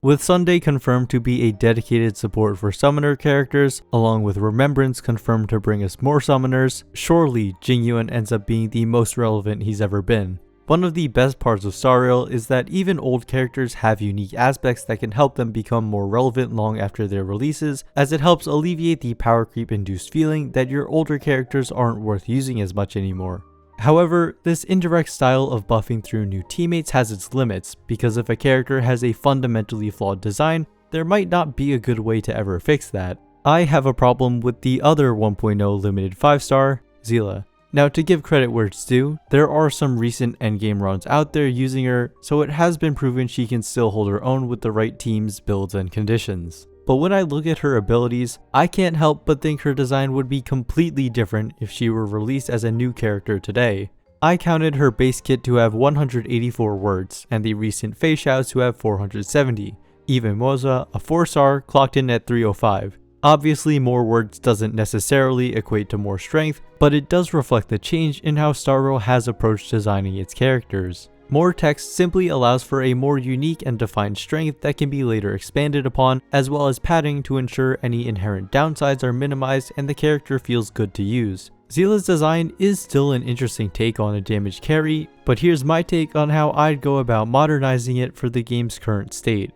With Sunday confirmed to be a dedicated support for summoner characters, along with Remembrance confirmed to bring us more summoners, surely Jingyuan ends up being the most relevant he's ever been. One of the best parts of Star Rail is that even old characters have unique aspects that can help them become more relevant long after their releases, as it helps alleviate the power creep induced feeling that your older characters aren't worth using as much anymore. However, this indirect style of buffing through new teammates has its limits, because if a character has a fundamentally flawed design, there might not be a good way to ever fix that. I have a problem with the other 1.0 limited 5-star, Seele. Now, to give credit where it's due, there are some recent endgame runs out there using her, so it has been proven she can still hold her own with the right teams, builds, and conditions. But when I look at her abilities, I can't help but think her design would be completely different if she were released as a new character today. I counted her base kit to have 184 words, and the recent face shouts to have 470. Even Moza, a 4-star, clocked in at 305. Obviously, more words doesn't necessarily equate to more strength, but it does reflect the change in how Star Rail has approached designing its characters. More text simply allows for a more unique and defined strength that can be later expanded upon, as well as padding to ensure any inherent downsides are minimized and the character feels good to use. Seele's design is still an interesting take on a damage carry, but here's my take on how I'd go about modernizing it for the game's current state.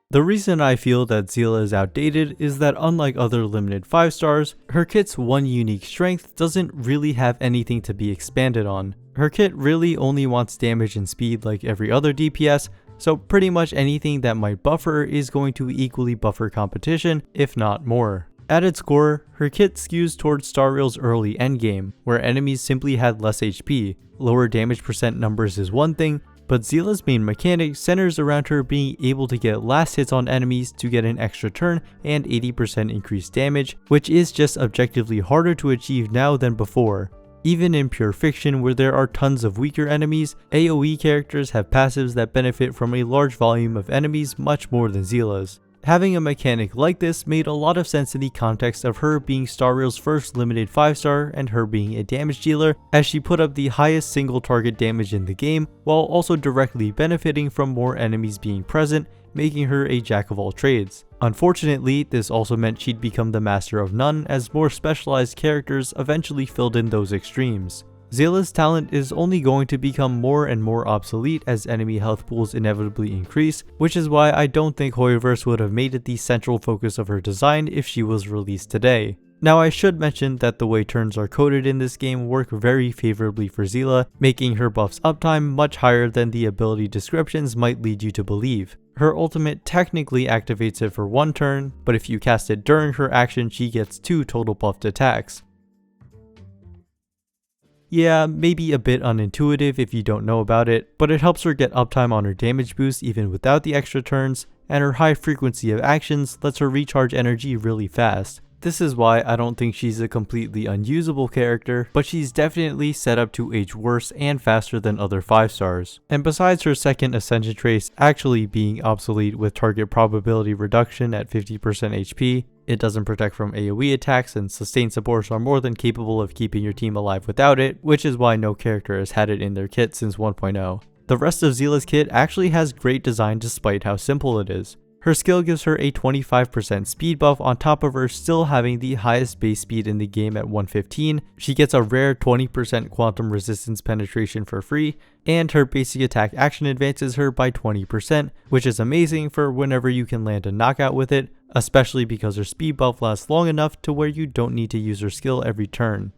The reason I feel that Seele is outdated is that unlike other limited 5-stars, her kit's one unique strength doesn't really have anything to be expanded on. Her kit really only wants damage and speed like every other DPS, so pretty much anything that might buff her is going to equally buff her competition, if not more. At its core, her kit skews towards Star Rail's early endgame, where enemies simply had less HP. Lower damage percent numbers is one thing, but Seele's main mechanic centers around her being able to get last hits on enemies to get an extra turn and 80% increased damage, which is just objectively harder to achieve now than before. Even in pure fiction where there are tons of weaker enemies, AoE characters have passives that benefit from a large volume of enemies much more than Seele's. Having a mechanic like this made a lot of sense in the context of her being Star Rail's first limited 5-star and her being a damage dealer, as she put up the highest single target damage in the game while also directly benefiting from more enemies being present, making her a jack of all trades. Unfortunately, this also meant she'd become the master of none as more specialized characters eventually filled in those extremes. Seele's talent is only going to become more and more obsolete as enemy health pools inevitably increase, which is why I don't think Hoyoverse would have made it the central focus of her design if she was released today. Now, I should mention that the way turns are coded in this game work very favorably for Seele, making her buff's uptime much higher than the ability descriptions might lead you to believe. Her ultimate technically activates it for 1 turn, but if you cast it during her action, she gets 2 total buffed attacks. Yeah, maybe a bit unintuitive if you don't know about it, but it helps her get uptime on her damage boost even without the extra turns, and her high frequency of actions lets her recharge energy really fast. This is why I don't think she's a completely unusable character, but she's definitely set up to age worse and faster than other 5-stars. And besides her second ascension trace actually being obsolete with target probability reduction at 50% HP, it doesn't protect from AoE attacks, and sustained supports are more than capable of keeping your team alive without it, which is why no character has had it in their kit since 1.0. The rest of Seele's kit actually has great design despite how simple it is. Her skill gives her a 25% speed buff on top of her still having the highest base speed in the game at 115, she gets a rare 20% quantum resistance penetration for free, and her basic attack action advances her by 20%, which is amazing for whenever you can land a knockout with it, especially because her speed buff lasts long enough to where you don't need to use her skill every turn.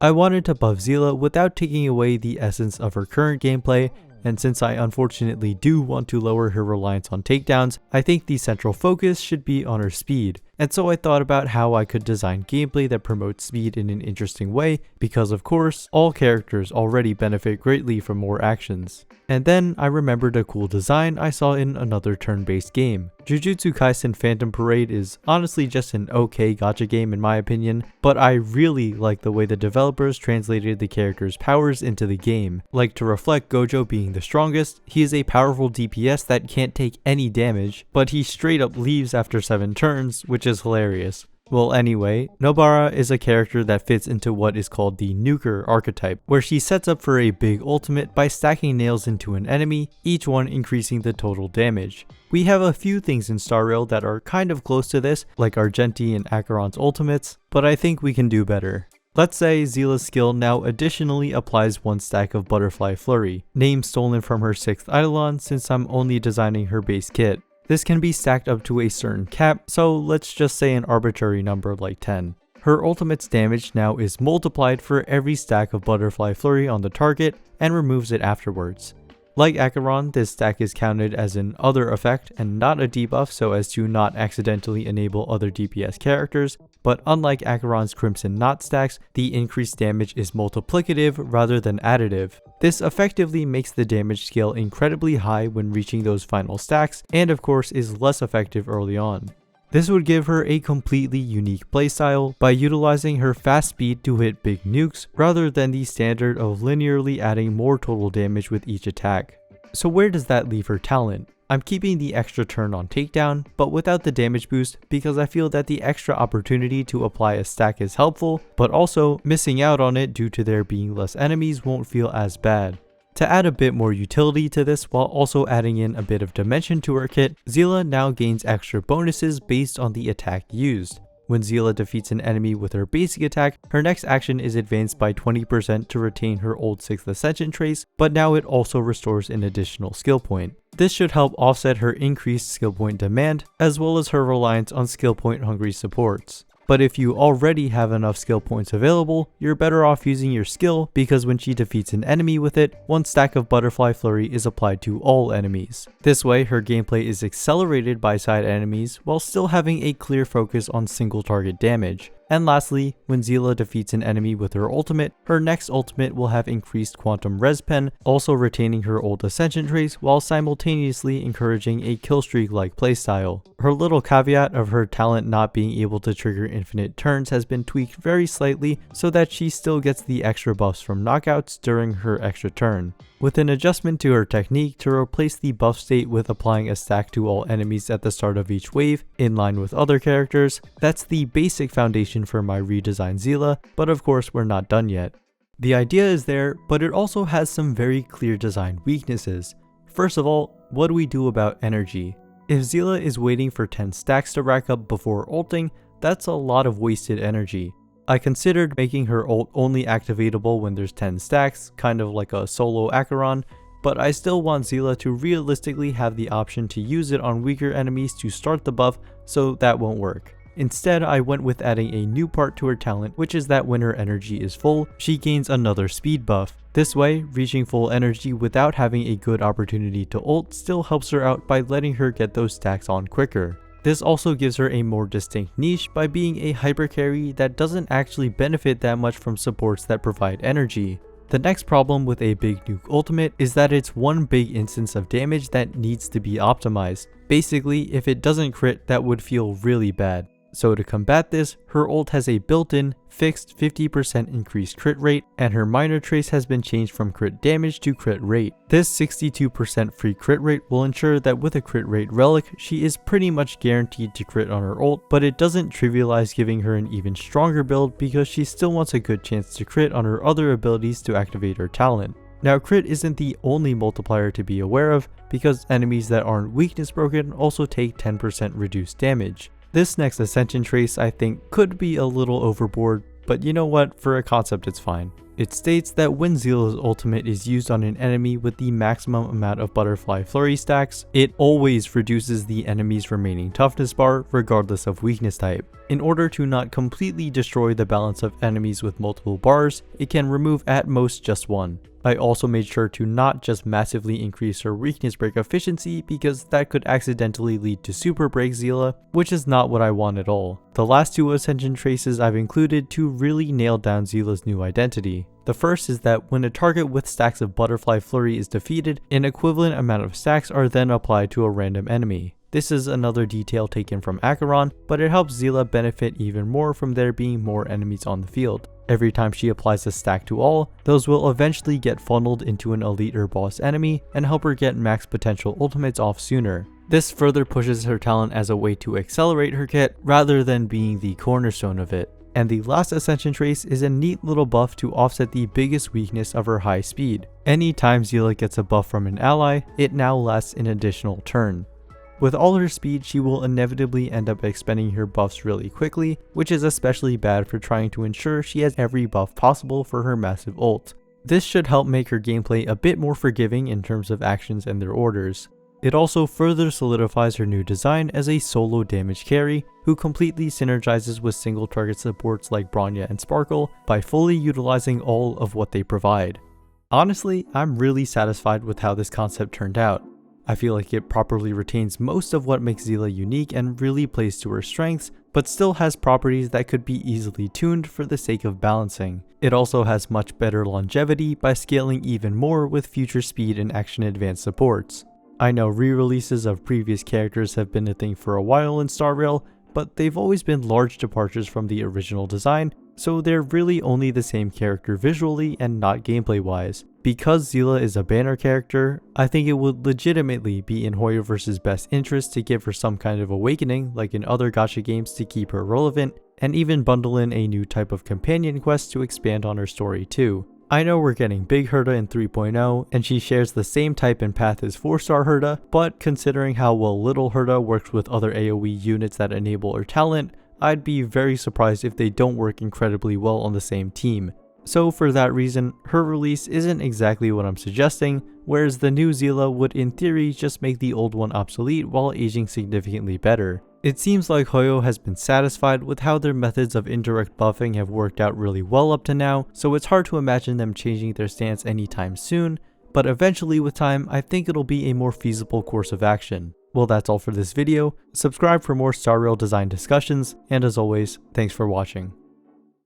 I wanted to buff Seele without taking away the essence of her current gameplay, and since I unfortunately do want to lower her reliance on takedowns, I think the central focus should be on her speed. And so I thought about how I could design gameplay that promotes speed in an interesting way, because of course, all characters already benefit greatly from more actions. And then I remembered a cool design I saw in another turn-based game. Jujutsu Kaisen Phantom Parade is honestly just an okay gacha game in my opinion, but I really like the way the developers translated the character's powers into the game. Like, to reflect Gojo being the strongest, he is a powerful DPS that can't take any damage, but he straight up leaves after 7 turns, which is hilarious. Well, anyway, Nobara is a character that fits into what is called the nuker archetype, where she sets up for a big ultimate by stacking nails into an enemy, each one increasing the total damage. We have a few things in Star Rail that are kind of close to this, like Argenti and Acheron's ultimates, but I think we can do better. Let's say Seele's skill now additionally applies one stack of Butterfly Flurry, name stolen from her 6th Eidolon since I'm only designing her base kit. This can be stacked up to a certain cap, so let's just say an arbitrary number like 10. Her ultimate's damage now is multiplied for every stack of Butterfly Flurry on the target and removes it afterwards. Like Acheron, this stack is counted as an other effect and not a debuff so as to not accidentally enable other DPS characters, but unlike Acheron's Crimson Knot stacks, the increased damage is multiplicative rather than additive. This effectively makes the damage scale incredibly high when reaching those final stacks, and of course is less effective early on. This would give her a completely unique playstyle by utilizing her fast speed to hit big nukes rather than the standard of linearly adding more total damage with each attack. So where does that leave her talent? I'm keeping the extra turn on takedown, but without the damage boost because I feel that the extra opportunity to apply a stack is helpful, but also missing out on it due to there being less enemies won't feel as bad. To add a bit more utility to this while also adding in a bit of dimension to her kit, Seele now gains extra bonuses based on the attack used. When Seele defeats an enemy with her basic attack, her next action is advanced by 20% to retain her old 6th Ascension trace, but now it also restores an additional skill point. This should help offset her increased skill point demand, as well as her reliance on skill point hungry supports. But if you already have enough skill points available, you're better off using your skill because when she defeats an enemy with it, one stack of Butterfly Flurry is applied to all enemies. This way, her gameplay is accelerated by side enemies while still having a clear focus on single target damage. And lastly, when Seele defeats an enemy with her ultimate, her next ultimate will have increased quantum res pen, also retaining her old ascension trace while simultaneously encouraging a killstreak like playstyle. Her little caveat of her talent not being able to trigger infinite turns has been tweaked very slightly so that she still gets the extra buffs from knockouts during her extra turn. With an adjustment to her technique to replace the buff state with applying a stack to all enemies at the start of each wave, in line with other characters, that's the basic foundation for my redesigned Seele, but of course we're not done yet. The idea is there, but it also has some very clear design weaknesses. First of all, what do we do about energy? If Seele is waiting for 10 stacks to rack up before ulting, that's a lot of wasted energy. I considered making her ult only activatable when there's 10 stacks, kind of like a solo Acheron, but I still want Seele to realistically have the option to use it on weaker enemies to start the buff, so that won't work. Instead, I went with adding a new part to her talent, which is that when her energy is full, she gains another speed buff. This way, reaching full energy without having a good opportunity to ult still helps her out by letting her get those stacks on quicker. This also gives her a more distinct niche by being a hyper carry that doesn't actually benefit that much from supports that provide energy. The next problem with a big nuke ultimate is that it's one big instance of damage that needs to be optimized. Basically, if it doesn't crit, that would feel really bad. So to combat this, her ult has a built-in, fixed 50% increased crit rate, and her minor trace has been changed from crit damage to crit rate. This 62% free crit rate will ensure that with a crit rate relic, she is pretty much guaranteed to crit on her ult, but it doesn't trivialize giving her an even stronger build because she still wants a good chance to crit on her other abilities to activate her talent. Now, crit isn't the only multiplier to be aware of, because enemies that aren't weakness broken also take 10% reduced damage. This next ascension trace I think could be a little overboard, but you know what, for a concept it's fine. It states that when Seele's ultimate is used on an enemy with the maximum amount of Butterfly Flurry stacks, it always reduces the enemy's remaining toughness bar regardless of weakness type. In order to not completely destroy the balance of enemies with multiple bars, it can remove at most just one. I also made sure to not just massively increase her weakness break efficiency because that could accidentally lead to super break Seele, which is not what I want at all. The last two ascension traces I've included to really nail down Seele's new identity. The first is that when a target with stacks of Butterfly Flurry is defeated, an equivalent amount of stacks are then applied to a random enemy. This is another detail taken from Acheron, but it helps Seele benefit even more from there being more enemies on the field. Every time she applies a stack to all, those will eventually get funneled into an elite or boss enemy and help her get max potential ultimates off sooner. This further pushes her talent as a way to accelerate her kit rather than being the cornerstone of it. And the last ascension trace is a neat little buff to offset the biggest weakness of her high speed. Anytime Seele gets a buff from an ally, it now lasts an additional turn. With all her speed, she will inevitably end up expending her buffs really quickly, which is especially bad for trying to ensure she has every buff possible for her massive ult. This should help make her gameplay a bit more forgiving in terms of actions and their orders. It also further solidifies her new design as a solo damage carry, who completely synergizes with single target supports like Bronya and Sparkle by fully utilizing all of what they provide. Honestly, I'm really satisfied with how this concept turned out. I feel like it properly retains most of what makes Seele unique and really plays to her strengths, but still has properties that could be easily tuned for the sake of balancing. It also has much better longevity by scaling even more with future speed and action advanced supports. I know re-releases of previous characters have been a thing for a while in Star Rail, but they've always been large departures from the original design, so they're really only the same character visually and not gameplay wise. Because Seele is a banner character, I think it would legitimately be in Hoyoverse's best interest to give her some kind of awakening like in other gacha games to keep her relevant, and even bundle in a new type of companion quest to expand on her story too. I know we're getting Big Herta in 3.0, and she shares the same type and path as 4-star Herta, but considering how well Little Herta works with other AoE units that enable her talent, I'd be very surprised if they don't work incredibly well on the same team. So for that reason, her release isn't exactly what I'm suggesting, whereas the new Seele would in theory just make the old one obsolete while aging significantly better. It seems like Hoyo has been satisfied with how their methods of indirect buffing have worked out really well up to now, so it's hard to imagine them changing their stance anytime soon, but eventually with time I think it'll be a more feasible course of action. Well, that's all for this video. Subscribe for more Star Rail design discussions, and as always, thanks for watching.